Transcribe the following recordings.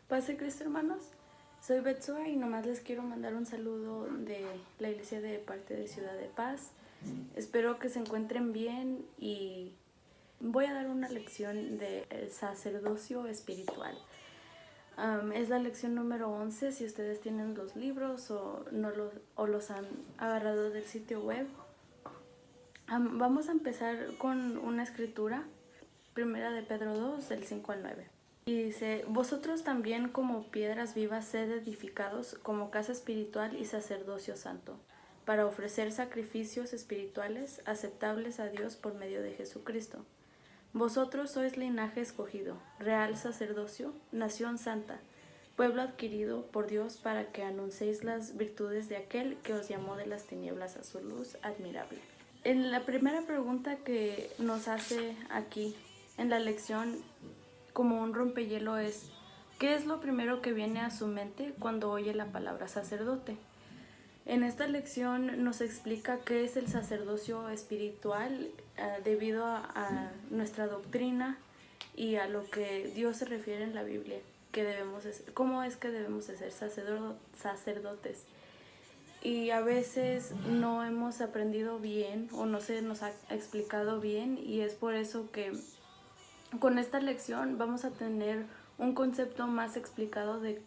Paz de Cristo, hermanos. Soy Betsua y nomás les quiero mandar un saludo de la iglesia de parte de Ciudad de Paz. Espero que se encuentren bien y voy a dar una lección de sacerdocio espiritual. Es la lección número 11. Si ustedes tienen los libros o los han agarrado del sitio web. Vamos a empezar con una escritura, primera de Pedro 2, del 5 al 9. Y dice: vosotros también como piedras vivas sed edificados como casa espiritual y sacerdocio santo, para ofrecer sacrificios espirituales aceptables a Dios por medio de Jesucristo. Vosotros sois linaje escogido, real sacerdocio, nación santa, pueblo adquirido por Dios para que anunciéis las virtudes de aquel que os llamó de las tinieblas a su luz admirable. En la primera pregunta que nos hace aquí en la lección, como un rompehielo, es: ¿qué es lo primero que viene a su mente cuando oye la palabra sacerdote? En esta lección nos explica qué es el sacerdocio espiritual debido a nuestra doctrina y a lo que Dios se refiere en la Biblia, cómo es que debemos de ser sacerdotes. Y a veces no hemos aprendido bien o no se nos ha explicado bien, y es por eso que con esta lección vamos a tener un concepto más explicado de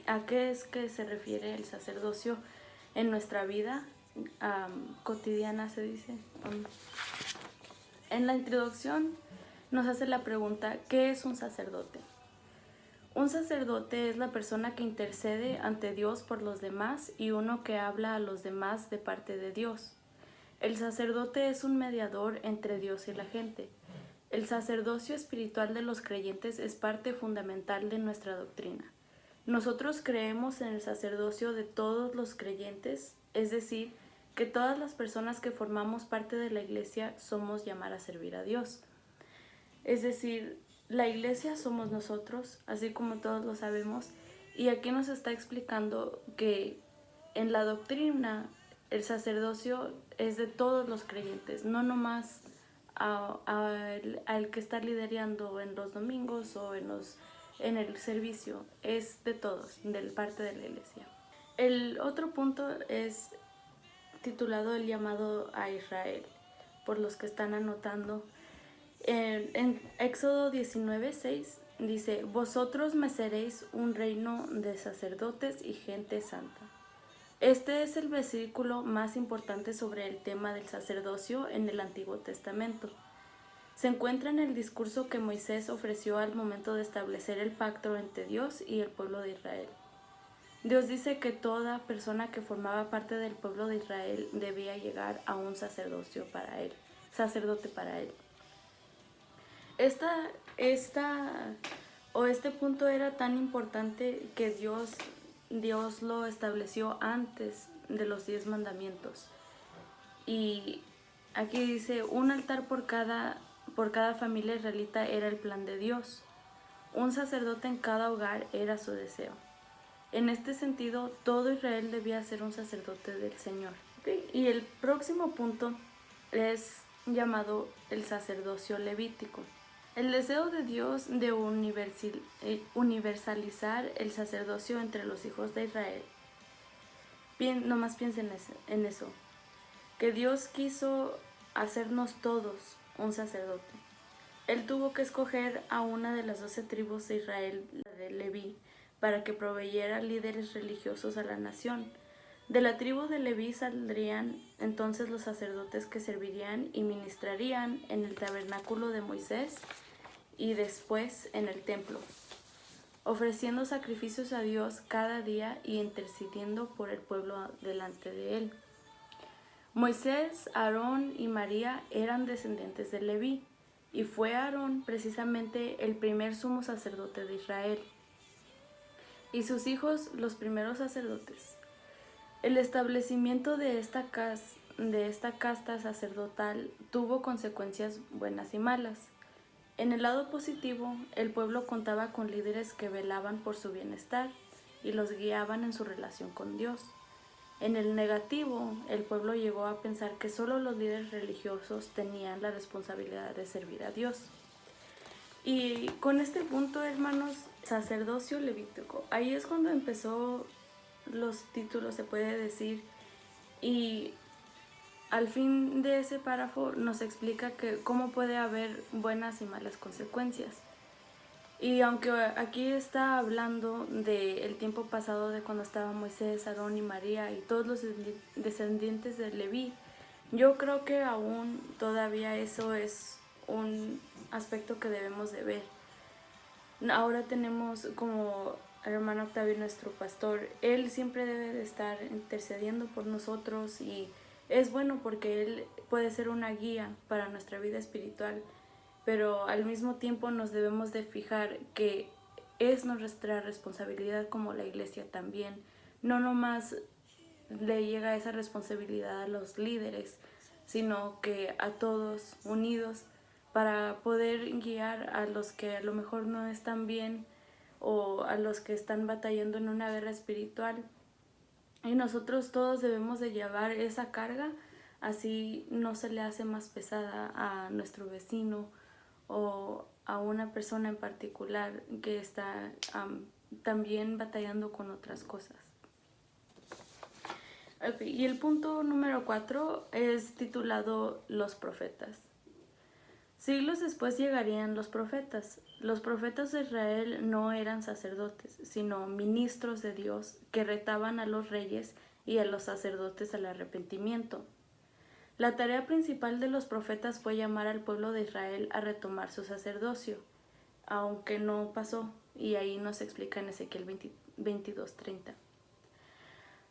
a qué es que se refiere el sacerdocio en nuestra vida cotidiana, se dice. En la introducción nos hace la pregunta: ¿qué es un sacerdote? Un sacerdote es la persona que intercede ante Dios por los demás y uno que habla a los demás de parte de Dios. El sacerdote es un mediador entre Dios y la gente. El sacerdocio espiritual de los creyentes es parte fundamental de nuestra doctrina. Nosotros creemos en el sacerdocio de todos los creyentes, es decir, que todas las personas que formamos parte de la iglesia somos llamadas a servir a Dios. Es decir, la iglesia somos nosotros, así como todos lo sabemos, y aquí nos está explicando que en la doctrina el sacerdocio es de todos los creyentes, no nomás al que está liderando en los domingos o en el servicio, es de todos, de parte de la iglesia. El otro punto es titulado El llamado a Israel, por los que están anotando. En Éxodo 19:6 dice: vosotros me seréis un reino de sacerdotes y gente santa. Este es el versículo más importante sobre el tema del sacerdocio en el Antiguo Testamento. Se encuentra en el discurso que Moisés ofreció al momento de establecer el pacto entre Dios y el pueblo de Israel. Dios dice que toda persona que formaba parte del pueblo de Israel debía llegar a un sacerdote para él. Este punto era tan importante que Dios lo estableció antes de los 10 mandamientos. Y aquí dice: un altar por cada familia israelita era el plan de Dios. Un sacerdote en cada hogar era su deseo. En este sentido, todo Israel debía ser un sacerdote del Señor. Y el próximo punto es llamado el sacerdocio levítico. El deseo de Dios de universalizar el sacerdocio entre los hijos de Israel. Nomás piensen en eso, que Dios quiso hacernos todos un sacerdote. Él tuvo que escoger a una de las 12 tribus de Israel, la de Leví, para que proveyera líderes religiosos a la nación. De la tribu de Leví saldrían entonces los sacerdotes que servirían y ministrarían en el tabernáculo de Moisés y después en el templo, ofreciendo sacrificios a Dios cada día y intercediendo por el pueblo delante de él. Moisés, Aarón y María eran descendientes de Leví, y fue Aarón precisamente el primer sumo sacerdote de Israel, y sus hijos los primeros sacerdotes. El establecimiento de esta casta sacerdotal tuvo consecuencias buenas y malas. En el lado positivo, el pueblo contaba con líderes que velaban por su bienestar y los guiaban en su relación con Dios. En el negativo, el pueblo llegó a pensar que solo los líderes religiosos tenían la responsabilidad de servir a Dios. Y con este punto, hermanos, sacerdocio levítico, ahí es cuando empezó los títulos, se puede decir, y al fin de ese párrafo nos explica que cómo puede haber buenas y malas consecuencias. Y aunque aquí está hablando del tiempo pasado de cuando estaba Moisés, Aarón y María y todos los descendientes de Leví, yo creo que aún todavía eso es un aspecto que debemos de ver. Ahora tenemos como al hermano Octavio, nuestro pastor. Él siempre debe de estar intercediendo por nosotros y es bueno porque él puede ser una guía para nuestra vida espiritual, pero al mismo tiempo nos debemos de fijar que es nuestra responsabilidad como la iglesia también. No nomás le llega esa responsabilidad a los líderes, sino que a todos unidos para poder guiar a los que a lo mejor no están bien o a los que están batallando en una guerra espiritual. Y nosotros todos debemos de llevar esa carga, así no se le hace más pesada a nuestro vecino o a una persona en particular que está también batallando con otras cosas. Okay, y el punto número 4 es titulado Los profetas. Siglos después llegarían los profetas. Los profetas de Israel no eran sacerdotes, sino ministros de Dios que retaban a los reyes y a los sacerdotes al arrepentimiento. La tarea principal de los profetas fue llamar al pueblo de Israel a retomar su sacerdocio, aunque no pasó, y ahí nos explica en Ezequiel 22:30.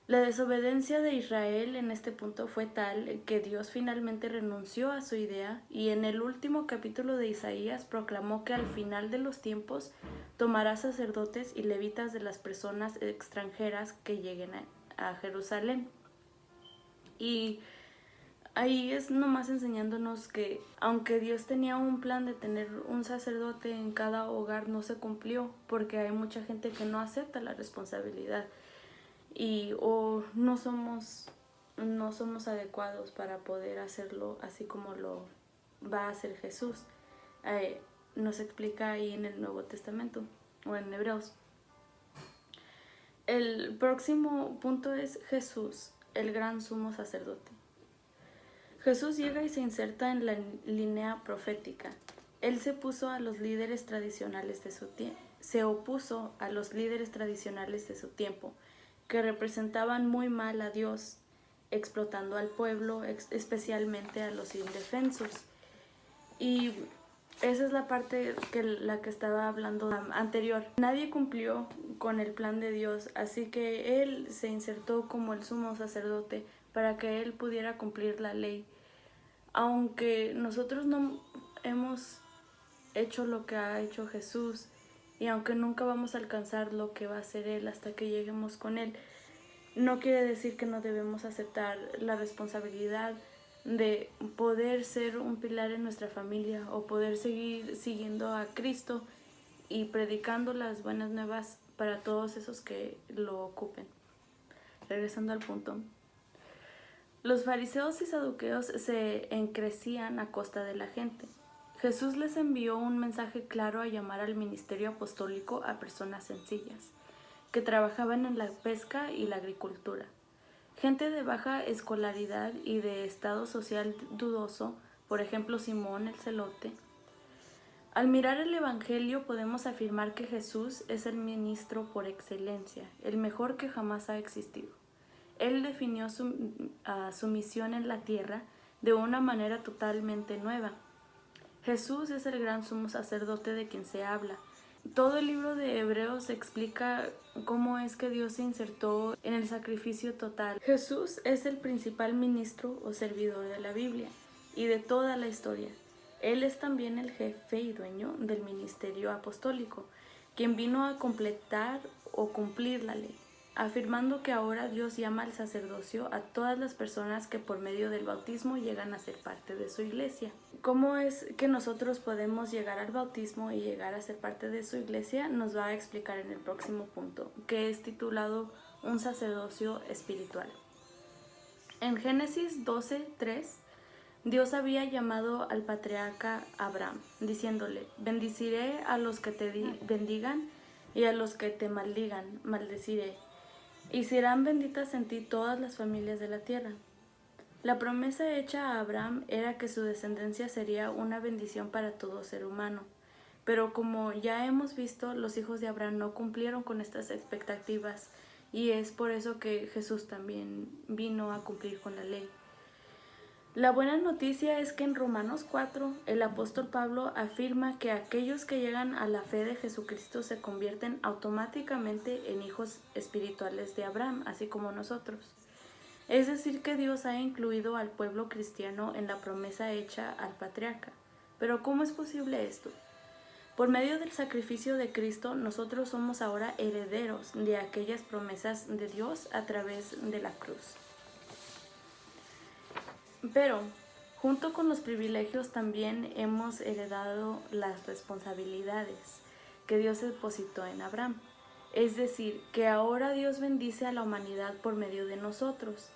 La desobediencia de Israel en este punto fue tal que Dios finalmente renunció a su idea y en el último capítulo de Isaías proclamó que al final de los tiempos tomará sacerdotes y levitas de las personas extranjeras que lleguen a Jerusalén. Y ahí es nomás enseñándonos que aunque Dios tenía un plan de tener un sacerdote en cada hogar, no se cumplió porque hay mucha gente que no acepta la responsabilidad y o no somos adecuados para poder hacerlo así como lo va a hacer Jesús. Nos explica ahí en el Nuevo Testamento o en Hebreos. El próximo punto es Jesús, el gran sumo sacerdote. Jesús llega y se inserta en la línea profética. Él se opuso a los líderes tradicionales de su tiempo, que representaban muy mal a Dios, explotando al pueblo, especialmente a los indefensos. Y esa es la parte la que estaba hablando anterior. Nadie cumplió con el plan de Dios, así que Él se insertó como el sumo sacerdote para que Él pudiera cumplir la ley. Aunque nosotros no hemos hecho lo que ha hecho Jesús, y aunque nunca vamos a alcanzar lo que va a hacer Él hasta que lleguemos con Él, no quiere decir que no debemos aceptar la responsabilidad de poder ser un pilar en nuestra familia o poder seguir siguiendo a Cristo y predicando las buenas nuevas para todos esos que lo ocupen. Regresando al punto. Los fariseos y saduceos se encrecían a costa de la gente. Jesús les envió un mensaje claro a llamar al ministerio apostólico a personas sencillas, que trabajaban en la pesca y la agricultura. Gente de baja escolaridad y de estado social dudoso, por ejemplo Simón el Celote. Al mirar el Evangelio podemos afirmar que Jesús es el ministro por excelencia, el mejor que jamás ha existido. Él definió su misión en la tierra de una manera totalmente nueva. Jesús es el gran sumo sacerdote de quien se habla. Todo el libro de Hebreos explica cómo es que Dios se insertó en el sacrificio total. Jesús es el principal ministro o servidor de la Biblia y de toda la historia. Él es también el jefe y dueño del ministerio apostólico, quien vino a completar o cumplir la ley, afirmando que ahora Dios llama al sacerdocio a todas las personas que por medio del bautismo llegan a ser parte de su iglesia. ¿Cómo es que nosotros podemos llegar al bautismo y llegar a ser parte de su iglesia? Nos va a explicar en el próximo punto, que es titulado Un sacerdocio espiritual. En Génesis 12:3 Dios había llamado al patriarca Abraham, diciéndole: bendeciré a los que te bendigan y a los que te maldigan, maldeciré. Y serán benditas en ti todas las familias de la tierra. La promesa hecha a Abraham era que su descendencia sería una bendición para todo ser humano. Pero como ya hemos visto, los hijos de Abraham no cumplieron con estas expectativas, y es por eso que Jesús también vino a cumplir con la ley. La buena noticia es que en Romanos 4 el apóstol Pablo afirma que aquellos que llegan a la fe de Jesucristo se convierten automáticamente en hijos espirituales de Abraham, así como nosotros. Es decir, que Dios ha incluido al pueblo cristiano en la promesa hecha al patriarca. Pero ¿cómo es posible esto? Por medio del sacrificio de Cristo, nosotros somos ahora herederos de aquellas promesas de Dios a través de la cruz. Pero, junto con los privilegios, también hemos heredado las responsabilidades que Dios depositó en Abraham. Es decir, que ahora Dios bendice a la humanidad por medio de nosotros.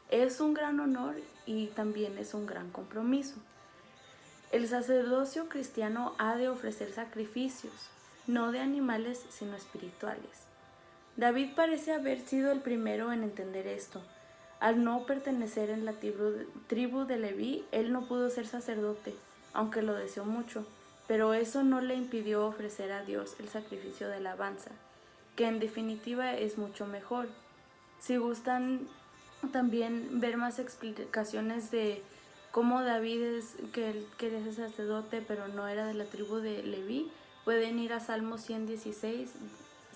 Es un gran honor y también es un gran compromiso. El sacerdocio cristiano ha de ofrecer sacrificios, no de animales, sino espirituales. David parece haber sido el primero en entender esto. Al no pertenecer en la tribu de Leví, él no pudo ser sacerdote, aunque lo deseó mucho, pero eso no le impidió ofrecer a Dios el sacrificio de alabanza, que en definitiva es mucho mejor. Si gustan también ver más explicaciones de cómo David él quería ser sacerdote, pero no era de la tribu de Leví, pueden ir a Salmos 116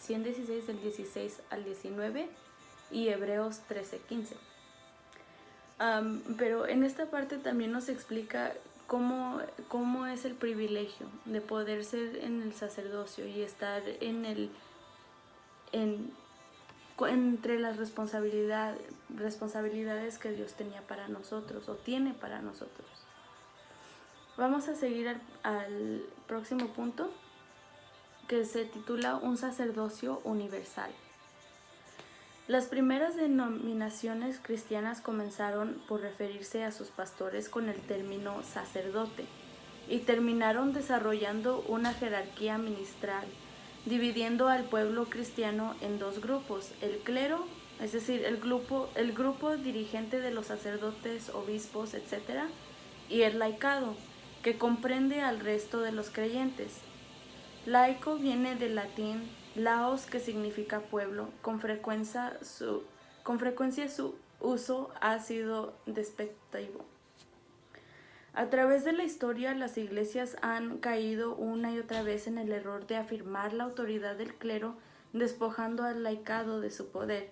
del 16 al 19 y Hebreos 13:15. Pero en esta parte también nos explica cómo es el privilegio de poder ser en el sacerdocio y estar entre las responsabilidades que Dios tenía para nosotros o tiene para nosotros. Vamos a seguir al próximo punto, que se titula Un sacerdocio universal. Las primeras denominaciones cristianas comenzaron por referirse a sus pastores con el término sacerdote y terminaron desarrollando una jerarquía ministral, dividiendo al pueblo cristiano en dos grupos: el clero, es decir, el grupo dirigente de los sacerdotes, obispos, etc., y el laicado, que comprende al resto de los creyentes. Laico viene del latín laos, que significa pueblo. Con frecuencia su uso ha sido despectivo. A través de la historia, las iglesias han caído una y otra vez en el error de afirmar la autoridad del clero, despojando al laicado de su poder.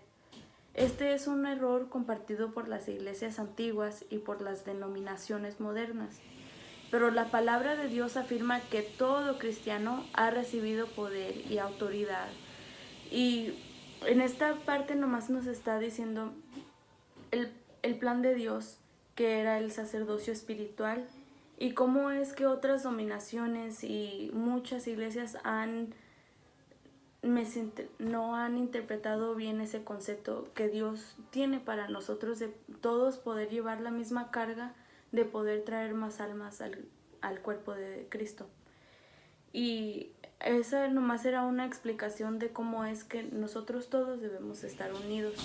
Este es un error compartido por las iglesias antiguas y por las denominaciones modernas. Pero la palabra de Dios afirma que todo cristiano ha recibido poder y autoridad. Y en esta parte nomás nos está diciendo el plan de Dios, que era el sacerdocio espiritual, y cómo es que otras dominaciones y muchas iglesias no han interpretado bien ese concepto que Dios tiene para nosotros, de todos poder llevar la misma carga, de poder traer más almas al cuerpo de Cristo. Y esa nomás era una explicación de cómo es que nosotros todos debemos estar unidos.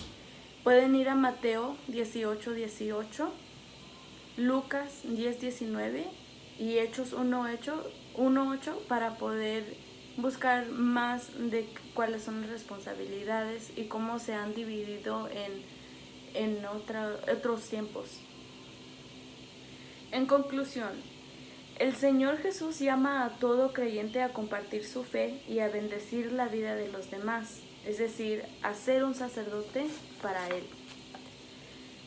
Pueden ir a Mateo 18:18, Lucas 10:19 y Hechos 1:8 para poder buscar más de cuáles son las responsabilidades y cómo se han dividido en otros tiempos. En conclusión, el Señor Jesús llama a todo creyente a compartir su fe y a bendecir la vida de los demás, es decir, a ser un sacerdote para Él.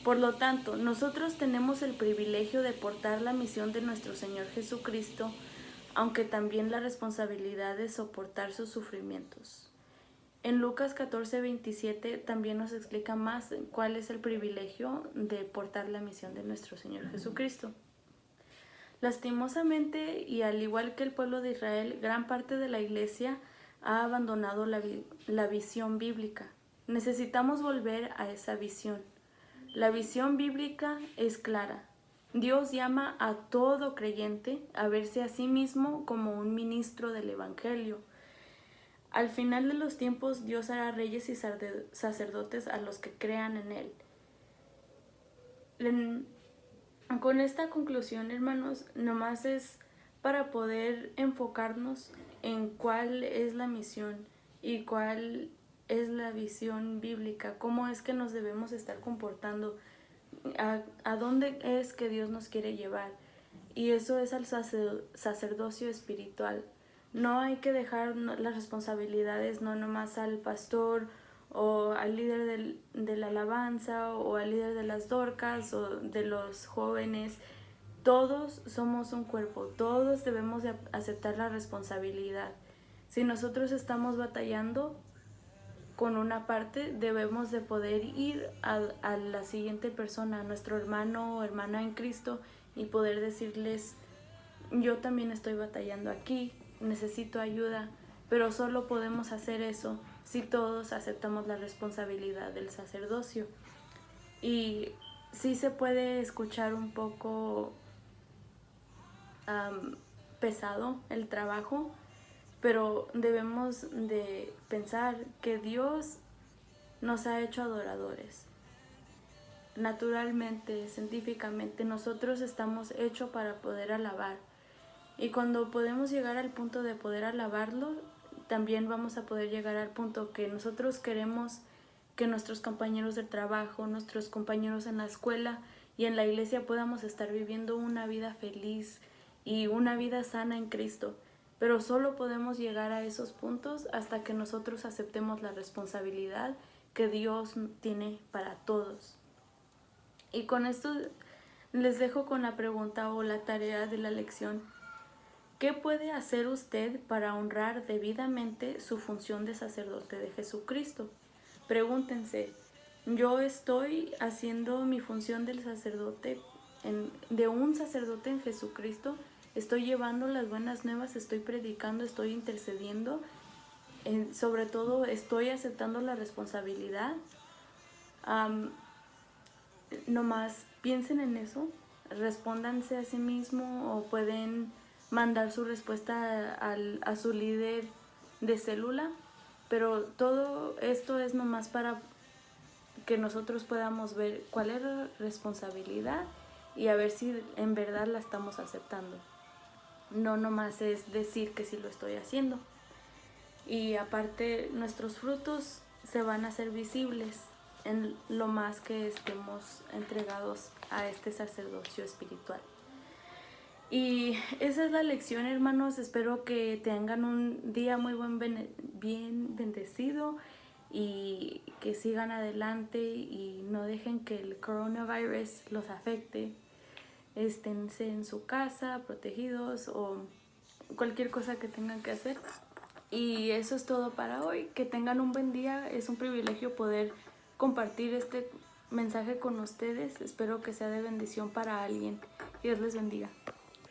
Por lo tanto, nosotros tenemos el privilegio de portar la misión de nuestro Señor Jesucristo, aunque también la responsabilidad de soportar sus sufrimientos. En Lucas 14:27 también nos explica más cuál es el privilegio de portar la misión de nuestro Señor Jesucristo. Lastimosamente, y al igual que el pueblo de Israel, gran parte de la iglesia ha abandonado la visión bíblica. Necesitamos volver a esa visión. La visión bíblica es clara. Dios llama a todo creyente a verse a sí mismo como un ministro del Evangelio. Al final de los tiempos, Dios hará reyes y sacerdotes a los que crean en Él. Con esta conclusión, hermanos, nomás es para poder enfocarnos en cuál es la misión y cuál es la visión bíblica, cómo es que nos debemos estar comportando, a dónde es que Dios nos quiere llevar. Y eso es al sacerdocio espiritual. No hay que dejar las responsabilidades no nomás al pastor o al líder de la alabanza o al líder de las dorcas o de los jóvenes. Todos somos un cuerpo, todos debemos de aceptar la responsabilidad. Si nosotros estamos batallando con una parte, debemos de poder ir a la siguiente persona, a nuestro hermano o hermana en Cristo, y poder decirles: yo también estoy batallando aquí, necesito ayuda. Pero solo podemos hacer eso si todos aceptamos la responsabilidad del sacerdocio. Y sí se puede escuchar un poco pesado el trabajo, pero debemos de pensar que Dios nos ha hecho adoradores. Naturalmente, científicamente, nosotros estamos hechos para poder alabar. Y cuando podemos llegar al punto de poder alabarlo, también vamos a poder llegar al punto que nosotros queremos que nuestros compañeros de trabajo, nuestros compañeros en la escuela y en la iglesia podamos estar viviendo una vida feliz y una vida sana en Cristo. Pero solo podemos llegar a esos puntos hasta que nosotros aceptemos la responsabilidad que Dios tiene para todos. Y con esto les dejo con la pregunta o la tarea de la lección. ¿Qué puede hacer usted para honrar debidamente su función de sacerdote de Jesucristo? Pregúntense, ¿yo estoy haciendo mi función del sacerdote, de un sacerdote en Jesucristo? ¿Estoy llevando las buenas nuevas? ¿Estoy predicando? ¿Estoy intercediendo? Sobre todo, ¿estoy aceptando la responsabilidad? Nomás piensen en eso, respóndanse a sí mismo o pueden mandar su respuesta a su líder de célula, pero todo esto es nomás para que nosotros podamos ver cuál es la responsabilidad y a ver si en verdad la estamos aceptando. No nomás es decir que sí lo estoy haciendo. Y aparte, nuestros frutos se van a hacer visibles en lo más que estemos entregados a este sacerdocio espiritual. Y esa es la lección, hermanos. Espero que tengan un día muy bien bendecido y que sigan adelante y no dejen que el coronavirus los afecte. Esténse en su casa, protegidos o cualquier cosa que tengan que hacer. Y eso es todo para hoy. Que tengan un buen día. Es un privilegio poder compartir este mensaje con ustedes. Espero que sea de bendición para alguien. Dios les bendiga.